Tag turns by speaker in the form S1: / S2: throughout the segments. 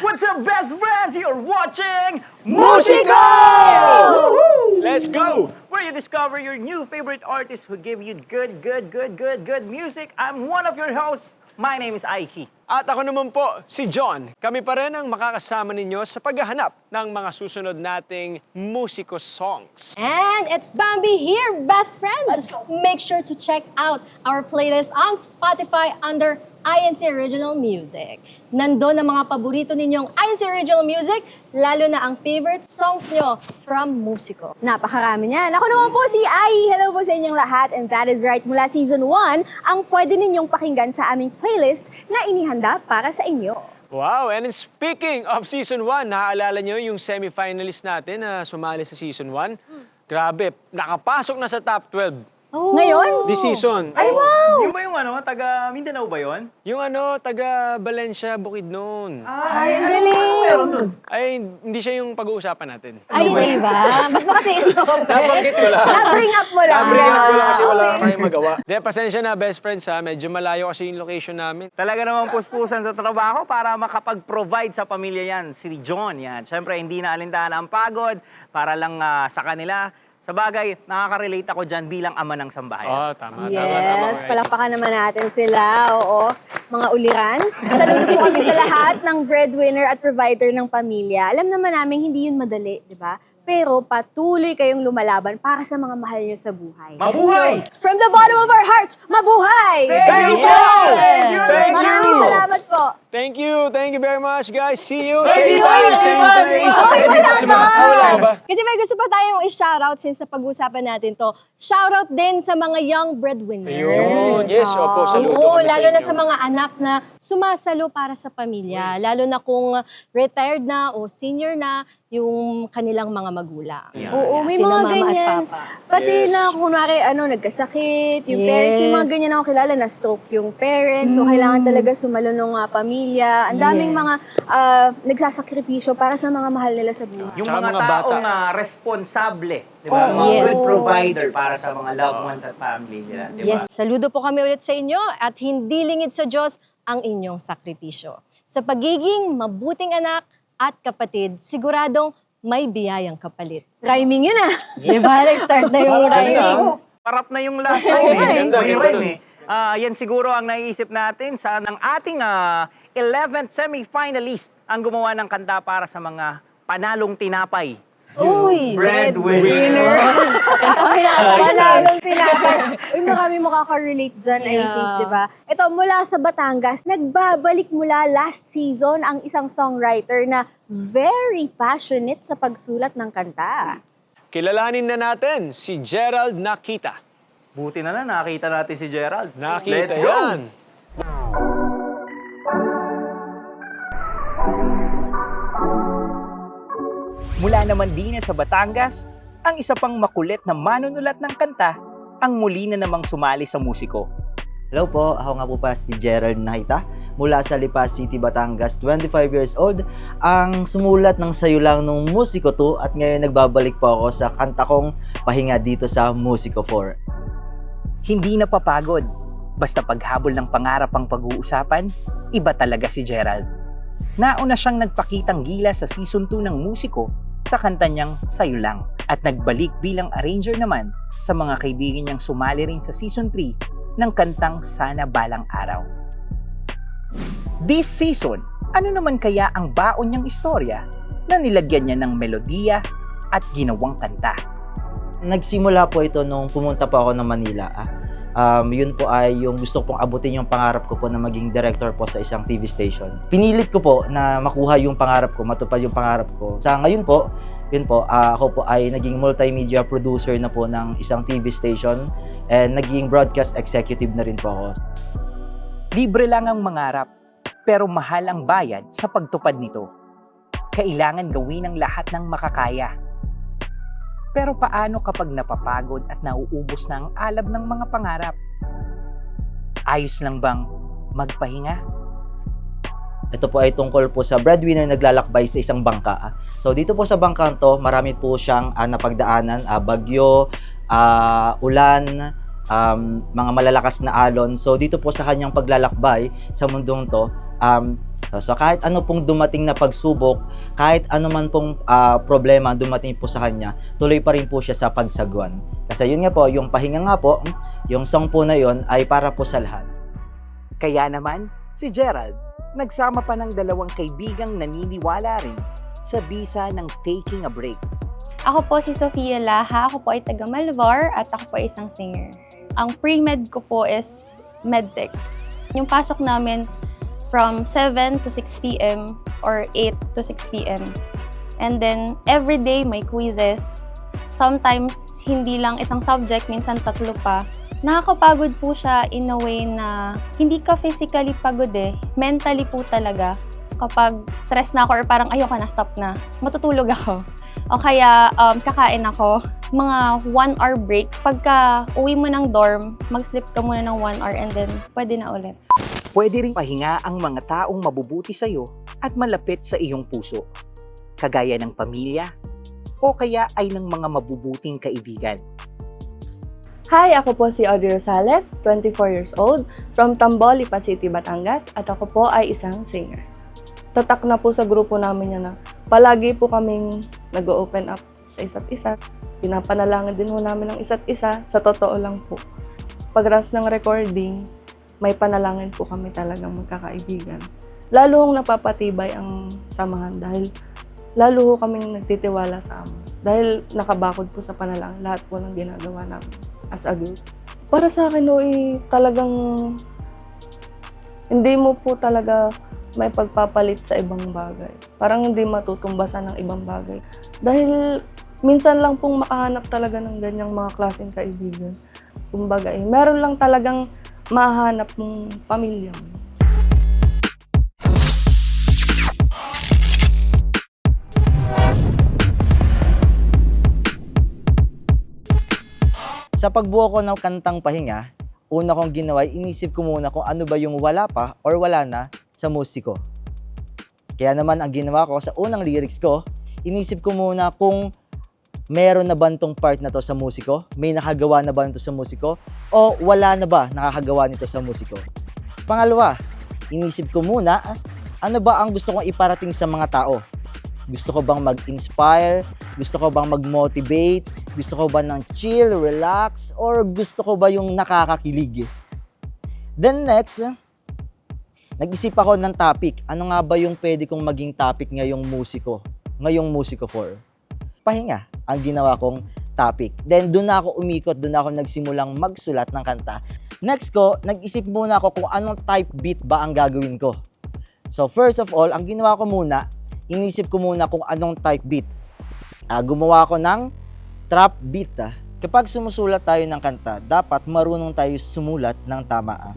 S1: What's up, best friends? You're watching
S2: Musico!
S3: Let's go!
S1: where you discover your new favorite artists who give you good music. I'm one of your hosts. My name is Aiki.
S3: At ako naman po, si John. Kami pa rin ang makakasama ninyo sa paghahanap ng mga susunod nating Musico songs.
S2: And it's Bambi here, best friends! Make sure to check out our playlist on Spotify under INC Original Music. Nandun ang mga paborito ninyong INC Original Music, lalo na ang favorite songs nyo from Musico. Napakarami niyan. Ako naman po si Ai. Hello po sa inyong lahat. And that is right, mula Season 1, ang pwede ninyong pakinggan sa aming playlist na inihanda para sa inyo.
S3: Wow! And speaking of Season 1, naaalala nyo yung semi-finalist natin na sumali sa Season 1? Grabe, nakapasok na sa top 12
S2: Ngayon?
S3: this season.
S2: Ay,
S3: Oo.
S2: wow!
S1: Yung ba yung taga Mindanao ba yon?
S3: Yung taga Valencia, Bukidnon.
S2: Ay, ang galing!
S3: Ay, hindi siya yung pag-uusapan natin.
S2: Ay, di ba? Ba't mo kasi ito?
S3: Nabanggit ko lang.
S2: Na-bring up mo lang.
S3: Nabring up ko lang kasi wala kayong magawa. De, pasensya na, best friends ha. Medyo malayo kasi yung location namin.
S1: Talaga namang puspusan sa trabaho para makapag-provide sa pamilya yan. Si John yan. Siyempre, hindi na alintahan ang pagod para lang sa kanila. Sa bagay, nakaka-relate ako dyan bilang ama ng sambahayan.
S3: Oh, tama.
S2: Yes,
S3: guys.
S2: palakpakan naman natin sila. Oo, mga uliran. Saludo po kami sa lahat ng breadwinner at provider ng pamilya. Alam naman namin hindi yun madali, di ba? Pero patuloy kayong lumalaban para sa mga mahal nyo sa buhay.
S1: Mabuhay!
S2: So, from the bottom of our hearts, mabuhay!
S3: Thank you!
S1: Thank you!
S3: Thank
S2: Maraming
S3: you!
S2: salamat po.
S3: Thank you very much, guys. See you.
S1: Thank you,
S3: Same time, same
S1: everyone.
S3: place.
S2: Ay, wala
S3: Di ba?
S2: ba?
S3: Wala ba?
S2: Kasi may gusto pa tayong i-shoutout since napag-usapan natin to. Shoutout din sa mga young breadwinners.
S3: Ayun. Yes, opo, saludo
S2: Oo,
S3: kami sa
S2: lalo na
S3: inyo.
S2: sa mga anak na sumasalo para sa pamilya. Lalo na kung retired na o senior na yung kanilang mga magulang.
S1: Yeah.
S2: Oo, may
S4: Sina
S2: mga
S4: mama at
S2: ganyan.
S4: papa.
S2: Pati
S3: Yes.
S2: na kunwari nagkasakit, yung
S4: Yes.
S2: parents, yung mga ganyan ako kilala, na-stroke yung parents. So, kailangan talaga sumalo ng pamilya. Ang daming
S4: Yes.
S2: mga nagsasakripisyo para sa mga mahal nila sa buhay.
S1: Yung
S3: Tsaka
S1: mga
S3: mga bata.
S1: taong responsable, di ba?
S2: Oh,
S1: Mga
S4: yes.
S1: good provider para sa mga loved ones at family nila, di ba?
S2: Yes, saludo po kami ulit sa inyo at hindi lingid sa Diyos ang inyong sakripisyo. Sa pagiging mabuting anak at kapatid, siguradong may biyayang kapalit. Rhyming yun Di ba? Nag-start na yung rhyming.
S1: Parap na yung last line eh.
S3: Ganda,
S1: May
S3: ganda
S1: rhyme
S3: nun.
S1: eh. Yan siguro ang naiisip natin sa ng ating 11th semi-finalist ang gumawa ng kanta para sa mga panalong tinapay.
S2: Uy!
S1: Breadwinner.
S2: Panalong tinapay. Uy, marami makaka-relate dyan, I
S4: Yeah.
S2: think, di ba? Ito, mula sa Batangas, nagbabalik mula last season ang isang songwriter na very passionate sa pagsulat ng kanta.
S3: Kilalanin na natin si Gerald Nakita.
S1: Buti na lang, nakita natin si Gerald.
S3: Nakita
S1: Let's go.
S3: yan.
S5: Mula naman din sa Batangas, ang isa pang makulit na manunulat ng kanta ang muli na namang sumali sa Musico.
S6: Hello po, ako nga po pa si Gerald Nakita mula sa Lipas City, Batangas, 25 years old, ang sumulat ng Sayo Lang nung Musico 2 at ngayon nagbabalik po ako sa kanta kong Pahinga dito sa Musico 4.
S5: Hindi napapagod, basta paghabol ng pangarap ang pag-uusapan, iba talaga si Gerald. Nauna siyang nagpakitang gila sa Season 2 ng Musico sa kanta niyang Sayo Lang at nagbalik bilang arranger naman sa mga kaibigan niyang sumali rin sa Season 3 ng kantang Sana Balang Araw. This season, ano naman kaya ang baon niyang istorya na nilagyan niya ng melodiya at ginawang kanta?
S6: Nagsimula po ito nung pumunta po ako ng Manila. Yun po ay yung gusto pong abutin yung pangarap ko po na maging director po sa isang TV station. Pinilit ko po na makuha yung pangarap ko, matupad yung pangarap ko. Sa ngayon po, yun po, ako po ay naging multimedia producer na po ng isang TV station and naging broadcast executive na rin po ako.
S5: Libre lang ang mangarap, pero mahal ang bayad sa pagtupad nito. Kailangan gawin ang lahat ng makakaya. Pero paano kapag napapagod at nauubos na ang alab ng mga pangarap? Ayos lang bang magpahinga?
S6: Ito po ay tungkol po sa breadwinner naglalakbay sa isang bangka. So dito po sa bangka to, marami po siyang napagdaanan, bagyo, ulan, mga malalakas na alon. So dito po sa kanyang paglalakbay sa mundong to, So kahit ano pong dumating na pagsubok, kahit ano man pong problema dumating po sa kanya, tuloy pa rin po siya sa pagsagwan. Kasi yun nga po, yung pahinga nga po, yung song po na yun ay para po sa lahat.
S5: Kaya naman, si Gerald, nagsama pa ng dalawang kaibigang naniniwala rin sa bisa ng taking a break.
S4: Ako po si Sofia Laha, ako po ay taga Malvar at ako po ay isang singer. Ang pre-med ko po is medtech. Yung pasok namin from 7 to 6 p.m. or 8 to 6 p.m. And then, every day may quizzes. Sometimes, hindi lang isang subject, minsan 3 pa. Nakakapagod po siya in a way na hindi ka physically pagod mentally po talaga. Kapag stress na ako or parang ayoko na, stop na, matutulog ako. O kaya kakain ako. Mga 1 hour break. Pagka uwi mo ng dorm, mag-sleep ka muna ng 1 hour and then pwede na ulit.
S5: Pwede ring pahinga ang mga taong mabubuti sa iyo at malapit sa iyong puso, kagaya ng pamilya o kaya ay ng mga mabubuting kaibigan.
S7: Hi, ako po si Audrey Rosales, 24 years old, from Tambol, Lipa City, Batangas, at ako po ay isang singer. Tatak na po sa grupo namin yan na palagi po kaming nag-open up sa isa't isa. Pinapanalangin din po namin ng isa't isa, sa totoo lang po. Pagras ng recording, may panalangin po kami talagang magkakaibigan. Lalo hong napapatibay ang samahan dahil lalo ho kaming nagtitiwala sa Ama. Dahil nakabakod po sa panalangin lahat po ng ginagawa namin as a group. Para sa akin ho, talagang hindi mo po talaga may pagpapalit sa ibang bagay. Parang hindi matutumbasan ng ibang bagay. Dahil minsan lang pong makahanap talaga ng ganyang mga klaseng kaibigan. Kumbaga meron lang talagang mahanap mong pamilya mo.
S6: Sa pagbuo ko ng kantang Pahinga, una kong ginawa, inisip ko muna kung ano ba yung wala pa or wala na sa musiko. Kaya naman ang ginawa ko sa unang lyrics ko, inisip ko muna kung meron na ba itong part na to sa musiko, may nakagawa na ba nito sa musiko, o wala na ba nakakagawa nito sa musiko. Pangalawa, inisip ko muna, ano ba ang gusto kong iparating sa mga tao? Gusto ko bang mag-inspire? Gusto ko bang mag-motivate? Gusto ko ba ng chill, relax? Or gusto ko ba yung nakakakilig? Then next, nag-isip ako ng topic. Ano nga ba yung pwede kong maging topic ngayong musiko 4? Pahinga ang ginawa kong topic. Then doon na ako umikot, doon na ako nagsimulang magsulat ng kanta. Next ko, nag-isip muna ako kung anong type beat ba ang gagawin ko. So first of all, ang ginawa ko muna, inisip ko muna kung anong type beat. Gumawa ako ng trap beat. Kapag sumusulat tayo ng kanta, dapat marunong tayo sumulat ng tama.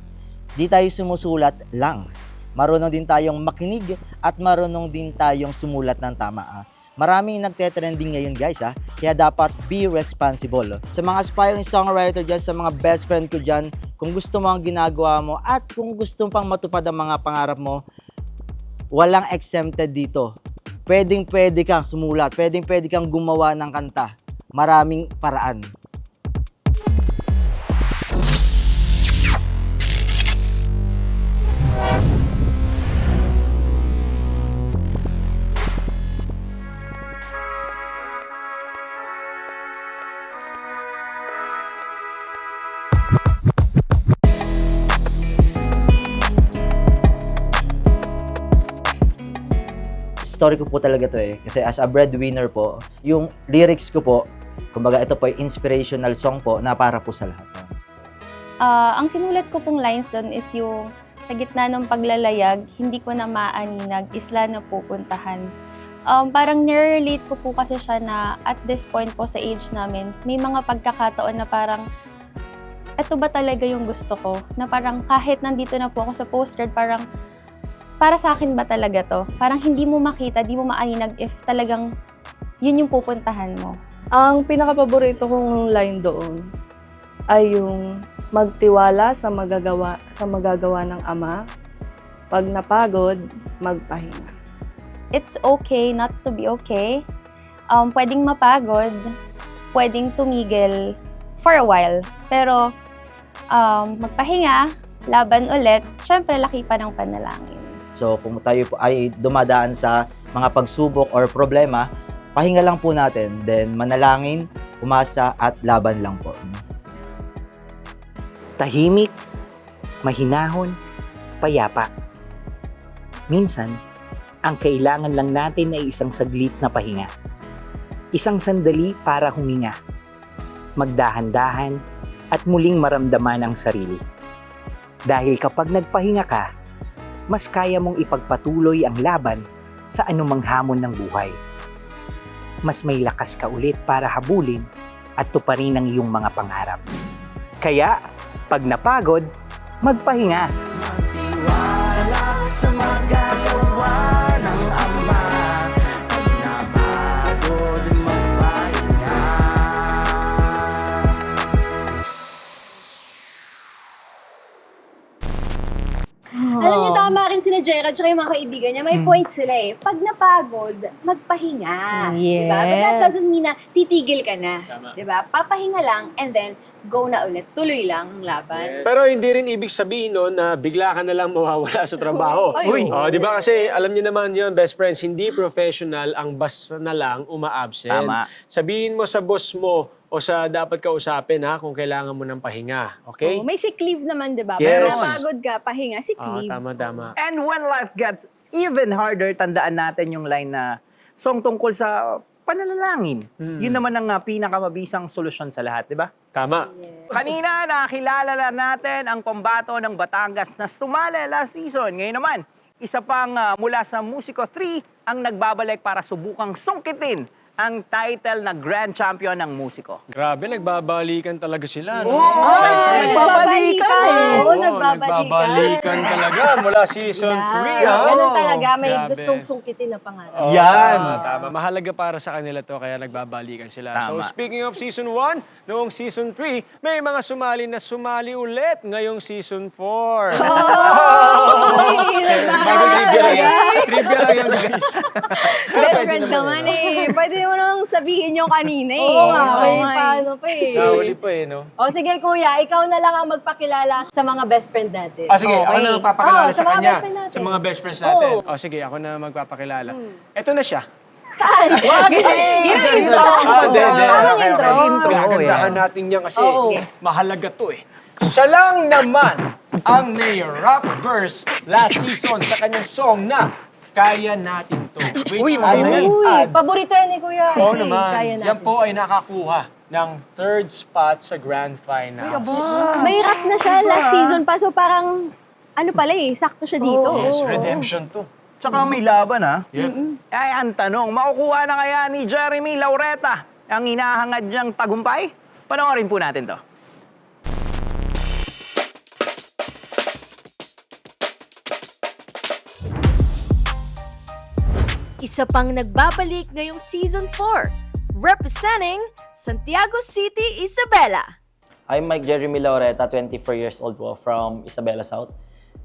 S6: Di tayo sumusulat lang. Marunong din tayong makinig at marunong din tayong sumulat ng tama. Maraming nagte-trending ngayon guys kaya dapat be responsible. Sa mga aspiring songwriter dyan, sa mga best friend ko dyan, kung gusto mo ang ginagawa mo at kung gusto pang matupad ang mga pangarap mo, walang exempted dito. Pwedeng-pwede kang sumulat, pwedeng-pwede kang gumawa ng kanta. Maraming paraan. Story ko po talaga to kasi as a breadwinner po, yung lyrics ko po, kumbaga ito po ay inspirational song po na para po sa lahat.
S4: Ang sinulat ko pong lines doon is yung sa gitna ng paglalayag, hindi ko na maaninag, isla na pupuntahan. Parang nirelate ko po kasi siya na at this point po sa age namin, may mga pagkakataon na parang eto ba talaga yung gusto ko? Na parang kahit nandito na po ako sa postgrad, parang para sa akin ba talaga to? Parang hindi mo makita, di mo maaninag if talagang yun yung pupuntahan mo.
S7: Ang pinaka-paborito kong line doon ay yung magtiwala sa magagawa ng Ama. Pag napagod, magpahinga.
S4: It's okay not to be okay. Pwedeng mapagod, pwedeng tumigil for a while. Pero magpahinga, laban ulit, syempre laki pa ng panalangin.
S6: So kung tayo po ay dumadaan sa mga pagsubok or problema, pahinga lang po natin, then manalangin, umasa at laban lang po.
S5: Tahimik, mahinahon, payapa. Minsan, ang kailangan lang natin ay isang saglit na pahinga. Isang sandali para huminga. Magdahan-dahan at muling maramdaman ang sarili. Dahil kapag nagpahinga ka, mas kaya mong ipagpatuloy ang laban sa anumang hamon ng buhay. Mas may lakas ka ulit para habulin at tuparin ang iyong mga pangarap. Kaya, pag napagod, magpahinga.
S2: Alam niyo, tama rin sila Gerald at yung mga kaibigan niya. May point sila eh. Pag napagod, magpahinga.
S7: Yes.
S2: Diba? But that doesn't mean na titigil ka na. Diba? Papahinga lang and then go na ulit. Tuloy lang ang laban.
S3: Pero hindi rin ibig sabihin no, na bigla ka na lang mawawala sa trabaho.
S2: Uy.
S3: Di ba kasi alam niyo naman yun, best friends, hindi professional ang basta na lang uma-absent.
S1: Tama.
S3: Sabihin mo sa boss mo o sa dapat kausapin ha kung kailangan mo ng pahinga. Okay?
S2: Oh, may sick leave naman, diba?
S3: Yes.
S2: Pag napagod ka, pahinga, sick
S3: Oo,
S2: leave.
S3: tama.
S1: And when life gets even harder, tandaan natin yung line na song tungkol sa pananalangin. Yun naman ang pinakamabisang solusyon sa lahat, di ba?
S3: Tama.
S1: Kanina, nakilala na natin ang pambato ng Batangas na sumali last season. Ngayon naman, isa pang mula sa Musico 3 ang nagbabalik para subukang sungkitin ang title na Grand Champion ng Musico.
S3: Grabe, nagbabalikan talaga sila. No?
S1: Nagbabalikan eh.
S2: Oo,
S3: nagbabalikan talaga mula season 3.
S2: Ganun talaga, may
S3: Grabe.
S2: gustong sungkitin na pangarap.
S3: Oo, Tama. Mahalaga para sa kanila to, kaya nagbabalikan sila. So
S1: Tama.
S3: speaking of season 1, noong season 3, may mga sumali ulit ngayong season 4. Bago trivia lang yan. Trivia lang yan, guys.
S2: Best friend naman eh. Pwede mo nang sabihin yung kanina eh.
S7: Oo nga,
S2: may
S7: eh.
S2: paano pa eh.
S3: Nahuli pa eh, no?
S2: O sige kuya, ikaw na lang ang magpakilala sa mga best friend natin.
S3: Sige, ako na magpapakilala
S2: Oo,
S3: sa
S2: sa mga
S3: kanya.
S2: best friend natin.
S3: Sa mga best friends natin.
S2: Oo.
S3: Sige, ako na magpapakilala. Ito na siya.
S2: Saan? Yun ang intro. Parang intro.
S3: Gagandahan natin yan kasi
S2: Oo.
S3: mahalaga to eh. Siya lang naman ang may rap verse last season sa kanyang song na Kaya Natin To. Which I may
S2: Uy,
S3: add,
S2: paborito yan ni kuya.
S3: oo
S2: Ito eh,
S3: naman,
S2: kaya natin.
S3: yan po ay nakakuha ng 3rd spot sa Grand Finals.
S2: May rap na siya last season pa, so parang, ano pala eh, sakto siya dito.
S3: Yes, redemption to.
S1: Tsaka may laban ha.
S3: Yep.
S1: Ay, ang tanong, makukuha na kaya ni Jeremy Laureta ang hinahangad niyang tagumpay? Panoorin po natin to.
S8: Isa pang nagbabalik ngayong Season 4, representing Santiago City, Isabela.
S9: I'm Mike Jeremy Laureta, 24 years old po, from Isabela South.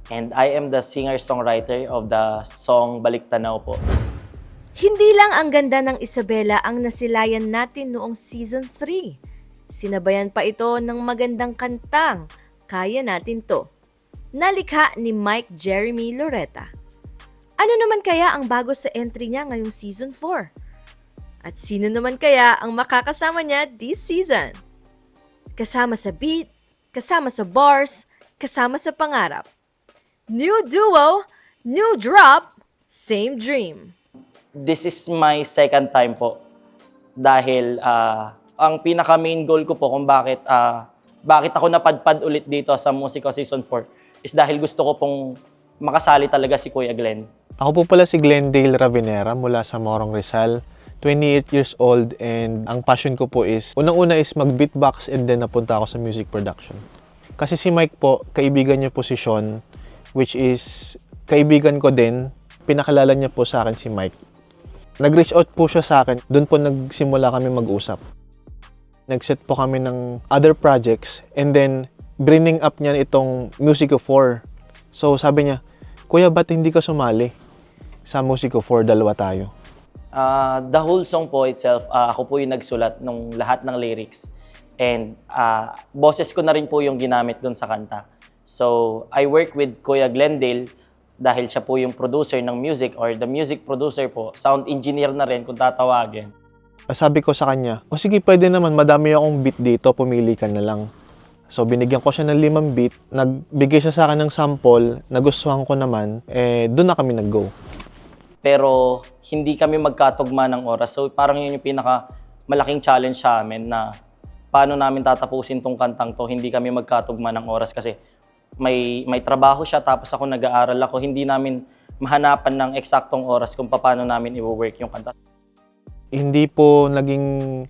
S9: And I am the singer-songwriter of the song Balik Tanaw po.
S8: Hindi lang ang ganda ng Isabela ang nasilayan natin noong Season 3. Sinabayan pa ito ng magandang kantang, Kaya Natin To, nalikha ni Mike Jeremy Laureta. Ano naman kaya ang bago sa entry niya ngayong Season 4? At sino naman kaya ang makakasama niya this season? Kasama sa beat, kasama sa bars, kasama sa pangarap. New duo, new drop, same dream.
S9: This is my second time po. Dahil ang pinaka-main goal ko po kung bakit ako napadpad ulit dito sa Musico Season 4 is dahil gusto ko pong makasali talaga si Kuya Glenn.
S10: Ako po pala si Glendale Ravenera mula sa Morong Rizal. 28 years old and ang passion ko po is, unang-una is mag-beatbox and then napunta ako sa music production. Kasi si Mike po, kaibigan niya po si Sean, which is kaibigan ko din, pinakilala niya po sa akin si Mike. Nag-reach out po siya sa akin, doon po nagsimula kami mag-usap. Nag-set po kami ng other projects and then bringing up niya itong Musico 4. So sabi niya, Kuya, ba't hindi ka sumali sa Musico 4, dalawa tayo?
S9: The whole song po itself, ako po yung nagsulat ng lahat ng lyrics. And boses ko na rin po yung ginamit dun sa kanta. So, I work with Kuya Glendale dahil siya po yung producer ng music or the music producer po, sound engineer na rin kung tatawagin.
S10: Sabi ko sa kanya, o sige, pwede naman, madami akong beat dito, pumili ka na lang. So binigyan ko siya ng 5 beat, nagbigay siya sa akin ng sample, nagustuhan ko naman, doon na kami nag-go.
S9: Pero hindi kami magkatugma ng oras. So parang yun yung malaking challenge sa amin na paano namin tatapusin tong kantang to. Hindi kami magkatugma ng oras kasi may trabaho siya tapos ako nag-aaral ako. Hindi namin mahanapan ng eksaktong oras kung paano namin i-work yung kanta.
S10: Hindi po naging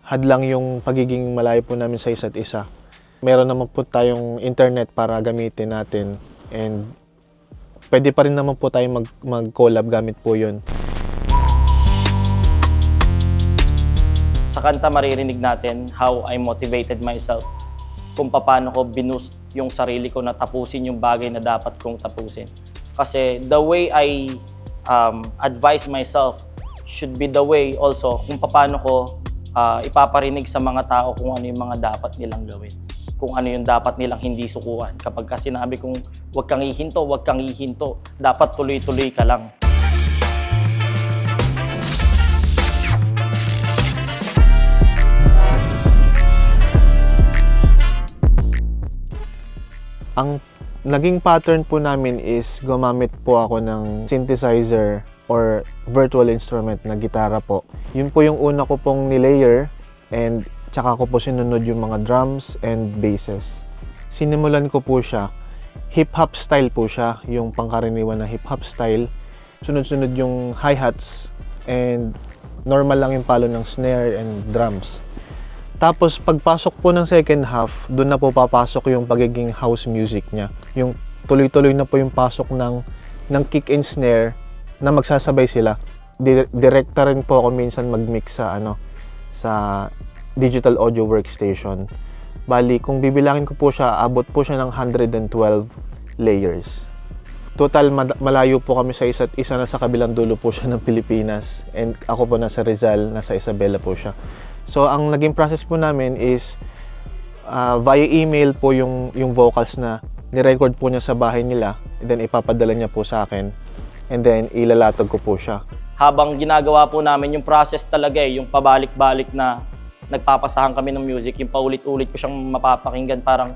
S10: hadlang yung pagiging malayo po namin sa isa't isa. Meron naman po tayong internet para gamitin natin and pwede pa rin naman po tayong mag-collab gamit po yun.
S9: Sa kanta maririnig natin how I motivated myself, kung paano ko binoost yung sarili ko na tapusin yung bagay na dapat kong tapusin. Kasi the way I advise myself should be the way also kung paano ko ipaparinig sa mga tao kung ano yung mga dapat nilang gawin. Kung ano yung dapat nilang hindi sukuan. Kapag kasi sinabi kong huwag kang hihinto, dapat tuloy-tuloy ka lang.
S10: Ang naging pattern po namin is gumamit po ako ng synthesizer or virtual instrument na gitara po. Yun po yung una ko pong nilayer and tsaka ko po sinunod yung mga drums and basses. Sinimulan ko po siya. Hip-hop style po siya, yung pangkaraniwan na hip-hop style. Sunod-sunod yung hi-hats and normal lang yung palo ng snare and drums. Tapos pagpasok po ng second half, doon na po papasok yung pagiging house music niya. Yung tuloy-tuloy na po yung pasok ng kick and snare na magsasabay sila. Direkta rin po ako minsan mag-mix sa digital audio workstation. Bali, kung bibilangin ko po siya, abot po siya ng 112 layers. Total, malayo po kami sa isa't isa, na sa kabilang dulo po siya ng Pilipinas. And ako po nasa Rizal, nasa Isabela po siya. So, ang naging process po namin is via email po yung vocals na nirecord po niya sa bahay nila. And then, ipapadala niya po sa akin. And then, ilalatag ko po siya.
S9: Habang ginagawa po namin yung process talaga yung pabalik-balik na nagpapasahan kami ng music, yung paulit-ulit ko siyang mapapakinggan, parang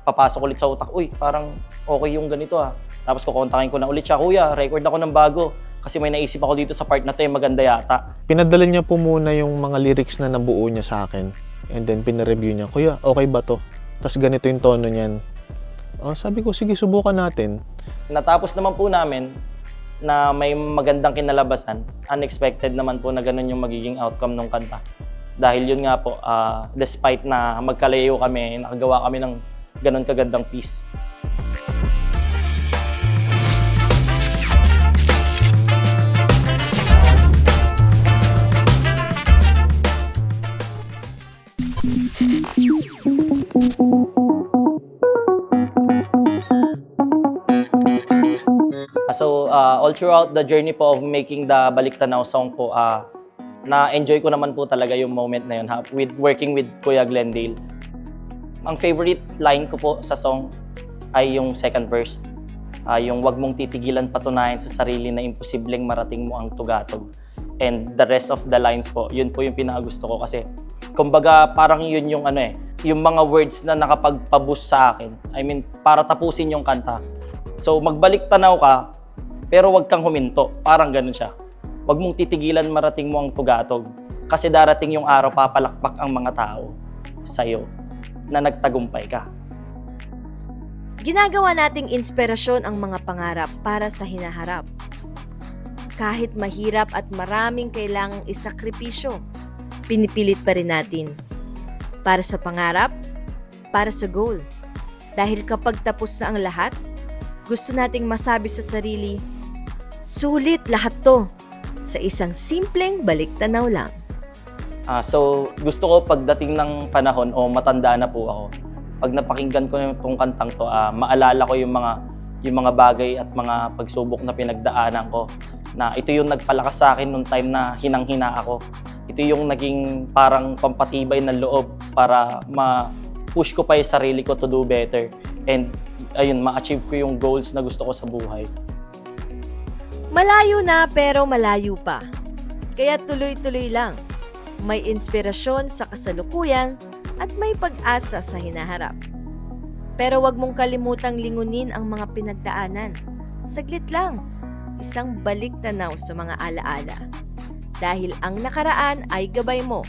S9: papasok ulit sa utak, uy, parang okay yung ganito Tapos kukontakin ko na ulit siya, kuya, record ako ng bago. Kasi may naisip ako dito sa part na to, maganda yata.
S10: Pinadala niya po muna yung mga lyrics na nabuo niya sa akin. And then pinareview niya, kuya, okay ba to? Tapos ganito yung tono niyan. Sabi ko, sige, subukan natin.
S9: Natapos naman po namin na may magandang kinalabasan. Unexpected naman po na ganun yung magiging outcome ng kanta. Dahil yun nga po, despite na magkalayo kami, nakagawa kami ng ganun kagandang piece. So, all throughout the journey po of making the Balik Tanaw song po, na-enjoy ko naman po talaga yung moment na yun with working with Kuya Glendale. Ang favorite line ko po sa song ay yung second verse. Yung wag mong titigilan patunayan sa sarili na imposibleng marating mo ang tugatog. And the rest of the lines po, yun po yung pinakagusto ko kasi kumbaga parang yun yung yung mga words na nakapagpaboost sa akin. I mean, para tapusin yung kanta. So magbalik tanaw ka, pero wag kang huminto. Parang ganun siya. Wag mong titigilan marating mo ang tugatog. Kasi darating yung araw papalakpak ang mga tao sa'yo na nagtagumpay ka.
S8: Ginagawa nating inspirasyon ang mga pangarap para sa hinaharap. Kahit mahirap at maraming kailangang isakripisyo, pinipilit pa rin natin. Para sa pangarap, para sa goal. Dahil kapag tapos na ang lahat, gusto nating masabi sa sarili, sulit lahat to sa isang simpleng balik tanaw lang.
S9: So, gusto ko pagdating ng panahon o matanda na po ako, pag napakinggan ko itong kantang to, maalala ko yung mga bagay at mga pagsubok na pinagdaanan ko. Na ito yung nagpalakas sa akin nung time na hinang-hina ako. Ito yung naging parang pampatibay ng loob para ma-push ko pa yung sarili ko to do better. And ayun, ma-achieve ko yung goals na gusto ko sa buhay.
S8: Malayo na pero malayo pa. Kaya tuloy-tuloy lang. May inspirasyon sa kasalukuyan at may pag-asa sa hinaharap. Pero wag mong kalimutang lingunin ang mga pinagdaanan. Saglit lang, isang balik tanaw sa mga alaala. Dahil ang nakaraan ay gabay mo,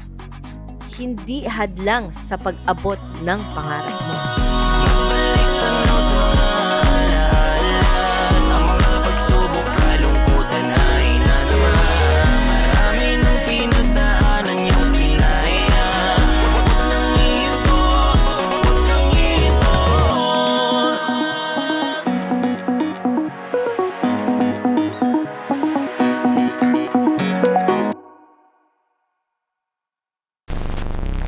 S8: hindi hadlang sa pag-abot ng pangarap mo.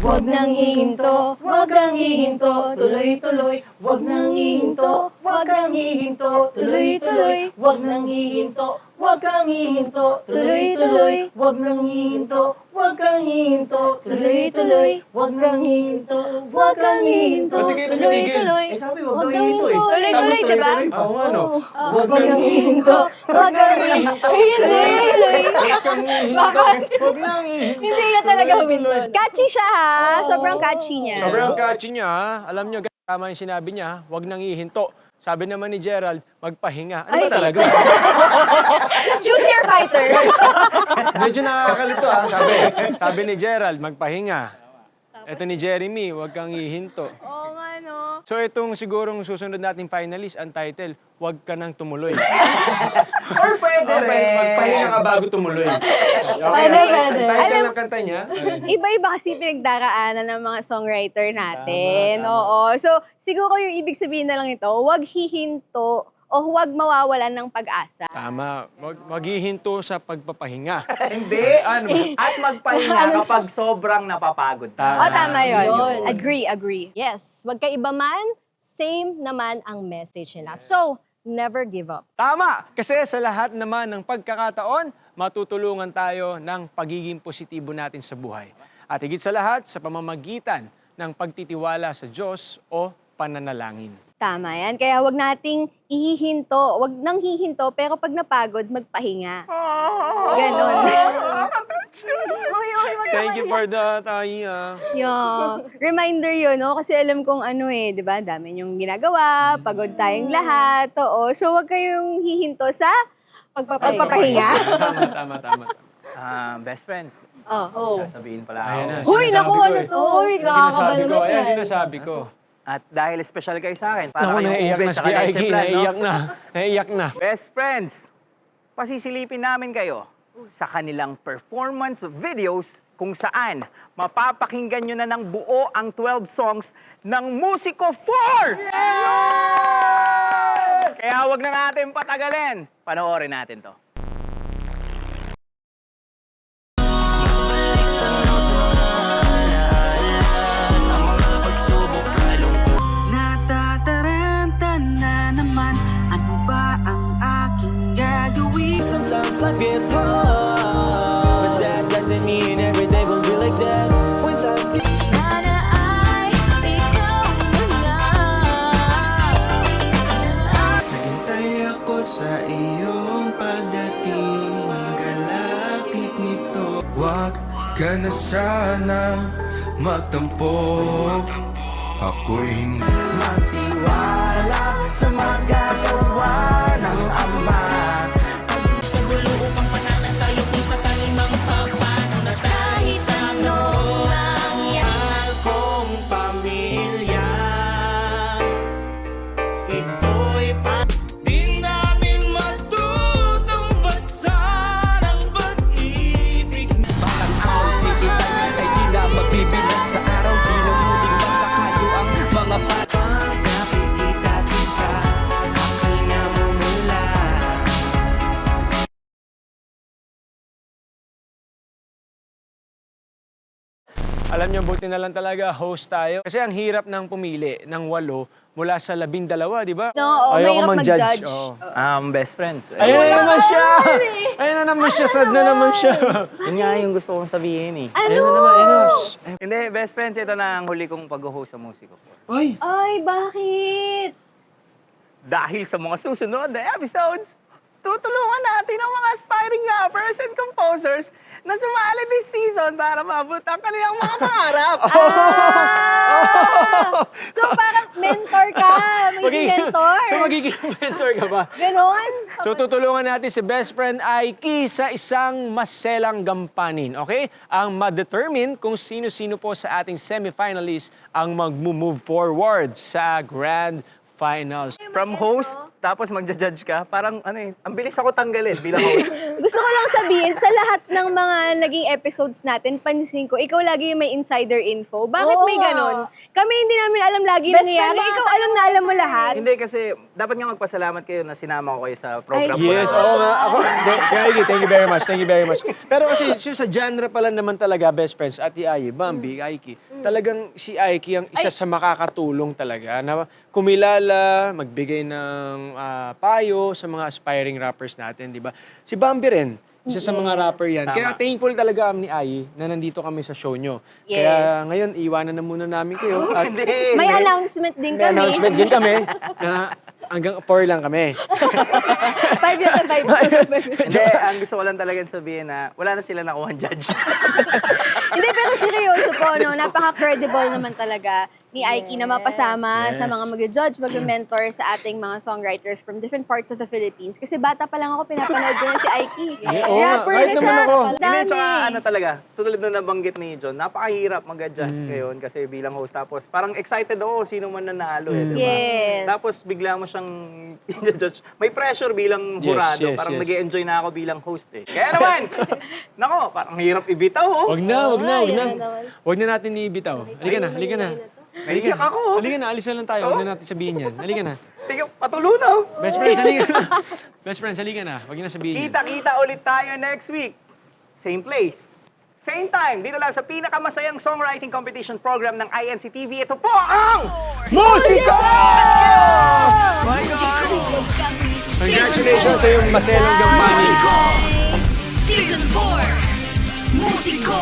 S2: Wag nang hihinto, wag nang hihinto, tuloy-tuloy. Wag nang hihinto, wag nang hihinto, tuloy-tuloy. Wag nang hihinto, wag kang hihinto, tuloy-tuloy. Wag nang hihinto, wag kang hihinto, tuloy-tuloy. Wag nang hihinto, wag kang hihinto,
S3: Ba't di kayo tumitigil?
S2: tuloy-tuloy.
S1: sabi, wag
S2: Wag
S1: daw
S2: kang
S1: hihinto
S2: hihinto, tuloy-tuloy, diba?
S3: Oo nga, no?
S2: Wag nang hihinto, wag kang hihinto. Hindi!
S3: Huwag kang hihinto. Huwag nang hihinto.
S2: Hindi ka talaga huminto.
S11: Catchy siya ha. Sobrang catchy niya.
S3: Sobrang catchy niya, ha? Alam niyo, tama yung sinabi niya, ha? Huwag nang hihinto. Sabi naman ni Gerald, magpahinga. Ano ba talaga?
S11: Choose your fighter.
S3: Medyo nakakalito, ha? Sabi ni Gerald, magpahinga. Ito ni Jeremy, huwag kang hihinto.
S11: Oo nga no.
S3: So itong sigurong susunod nating finalist, ang title, Huwag ka nang tumuloy.
S1: Or pwede rin.
S3: Magpahinga ka bago tumuloy. Okay,
S2: Pwede, pwede.
S3: Ang title ng kanta niya,
S11: Iba-iba kasi pinagdaraanan ng mga songwriter natin. Oo. So, siguro yung ibig sabihin na lang ito, huwag hihinto o huwag mawawalan ng pag-asa.
S3: tama, maghihinto sa pagpapahinga.
S1: Hindi.
S3: Ano?
S1: At magpahinga kapag sobrang napapagod
S11: O, tama yun.
S2: Yun.
S11: Agree.
S2: Yes, wag ka iba man, same naman ang message nila. So, never give up.
S3: Tama! Kasi sa lahat naman ng pagkakataon, matutulungan tayo ng pagiging positibo natin sa buhay. At higit sa lahat, sa pamamagitan ng pagtitiwala sa Diyos o pananalangin.
S11: Tama yan. Kaya huwag nating ihihinto. Huwag nang hihinto, pero pag napagod, magpahinga. Ganon.
S3: Thank you for that, Aya.
S11: Yeah. Reminder yun, no? Kasi alam kong ano eh, di ba? Dami niyong ginagawa, pagod tayong lahat. Oo. So, huwag kayong hihinto sa pagpapahinga.
S3: Tama.
S1: Best friends.
S2: Oh.
S1: Sasabihin pala
S3: Ayan na,
S1: ako.
S2: Uy,
S3: sinasabi
S2: naku,
S3: ko
S2: ano
S3: eh.
S2: to? Uy, nakakaba naman
S3: Ayan,
S2: yan.
S3: sinasabi ko.
S1: At dahil special kayo sa akin, para
S3: Naku,
S1: kayong
S3: naiiyak
S1: ube
S3: na si
S1: sa leche
S3: Aiki,
S1: flan, no?
S3: naiiyak na.
S1: Best friends, pasisilipin namin kayo sa kanilang performance videos kung saan mapapakinggan nyo na ng buo ang 12 songs ng Musiko 4! Kaya wag na natin patagalin. Panoorin natin to.
S12: Natataranta na naman, ano ba ang aking gagawin? Sometimes life gets hard, but that doesn't mean every day will be like that. When times get
S8: Sana ay ikaw na.
S12: naghintay ako sa iyong pagdating, kalakip nito. Huwag ka na sanang magtampo, ako'y hindi magtiwala sa magagawa ng Ama. Sa gulo upang pananatalo kung sakaling mga pagpano na tayo sa anong nangyari kong pamilya. Ito'y di namin matutong basan ang pag-ibig. Bakang araw titipan ay di na magbibilang sa araw. Di na muling magkakayo ang mga bata. Nakikita-kita, ako'y namumula.
S3: Alam niyo, buti na lang talaga host tayo. Kasi ang hirap ng pumili ng 8 mula sa 12, di ba?
S11: No,
S3: Ayoko
S11: mahirap
S3: mag-judge.
S11: mag-judge.
S3: Oo.
S1: Best friends.
S3: Ayun na naman siya! Ayun na naman siya, sad na naman siya.
S1: Yun nga yung gusto kong sabihin eh.
S3: Ayun na naman, ayun na.
S1: Hindi, best friends, ito na ang huli kong pag-host sa Musiko 4.
S3: Ay!
S11: Ay, bakit?
S1: Dahil sa mga susunod na episodes, tutulungan natin ang mga aspiring rappers and composers na sumali this season para maabot ang kanilang mga pangarap.
S11: So parang mentor ka, magiging mentor.
S3: So magiging mentor ka ba?
S11: Ganon.
S3: So tutulungan natin si best friend Aiki sa isang maselang gampanin, okay? Ang ma-determine kung sino-sino po sa ating semifinalists ang mag-move forward sa grand finals.
S1: From host, tapos magja-judge ka, parang ang bilis ako tanggalin bilang host.
S11: Gusto ko lang sabihin, sa lahat ng mga naging episodes natin, pansin ko, ikaw lagi yung may insider info. Bakit
S2: Oo
S11: may
S2: nga.
S11: ganon? Kami hindi namin alam lagi
S2: Best
S11: nangyayari.
S2: friend
S11: Ikaw
S2: natin
S11: alam na alam mo lahat.
S1: Hindi kasi, dapat nga magpasalamat kayo na sinama ko kayo sa program ko.
S3: Yes, oo nga. Ako, Aiki, thank you very much. Thank you very much. Pero kasi sa genre pala naman talaga, best friends, Ate Ai, Bambi, Aiki, talagang si Aiki ang isa sa makakatulong talaga na kumilala, magbigay ng payo sa mga aspiring rappers natin, di ba? Si Bambi rin, isa sa mga rapper yan.
S1: Tama.
S3: Kaya thankful talaga kami ni Ai na nandito kami sa show nyo.
S11: Yes.
S3: Kaya ngayon, iwanan na muna namin kayo. At
S11: May announcement din
S3: may
S11: kami.
S3: announcement din kami na hanggang 4 lang kami.
S11: 5 yun, 5.
S1: Hindi, ang gusto ko lang talaga sabihin na wala na sila nakuha judge.
S11: Hindi, pero seryoso po, no? Napaka-credible naman talaga ni Aiki na mapasama sa mga mag-judge, mag-mentor sa ating mga songwriters from different parts of the Philippines. Kasi bata pa lang ako, pinapanood ko na si Aiki.
S3: oo nga.
S11: Rapper
S3: Kahit
S11: na
S3: naman
S11: siya.
S3: ako.
S1: Hindi,
S11: Dami.
S1: tsaka talaga, tutulad na nabanggit ni John, napakahirap mag-adjust ngayon kasi bilang host. Tapos parang excited ako sino man nanalo di ba?
S11: Yes.
S1: Tapos bigla mo siyang judge. May pressure bilang
S3: Yes,
S1: hurado.
S3: yes,
S1: Parang
S3: yes.
S1: nag-enjoy na ako bilang host eh. Kaya naman, nako, parang hirap ibitaw oh.
S3: Wag na.
S2: yan naman.
S3: Wag na natin ibitaw. Halika na.
S1: Naiyak ako.
S3: Halika na, alis na lang tayo. Huwag na natin sabihin yan. Halika na.
S1: Sige, patuloy na oh.
S3: Best friends, halika na. Best friends, halika na. Huwag niyo na sabihin yan.
S1: Kita-kita ulit tayo next week. Same place. Same time. Dito lang sa pinakamasayang songwriting competition program ng INC-TV. Ito po ang Musiko! My God!
S3: Congratulations sa iyong maselang gampani.
S12: Season 4 Musico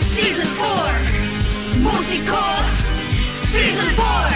S12: Season 4 Musico Season 4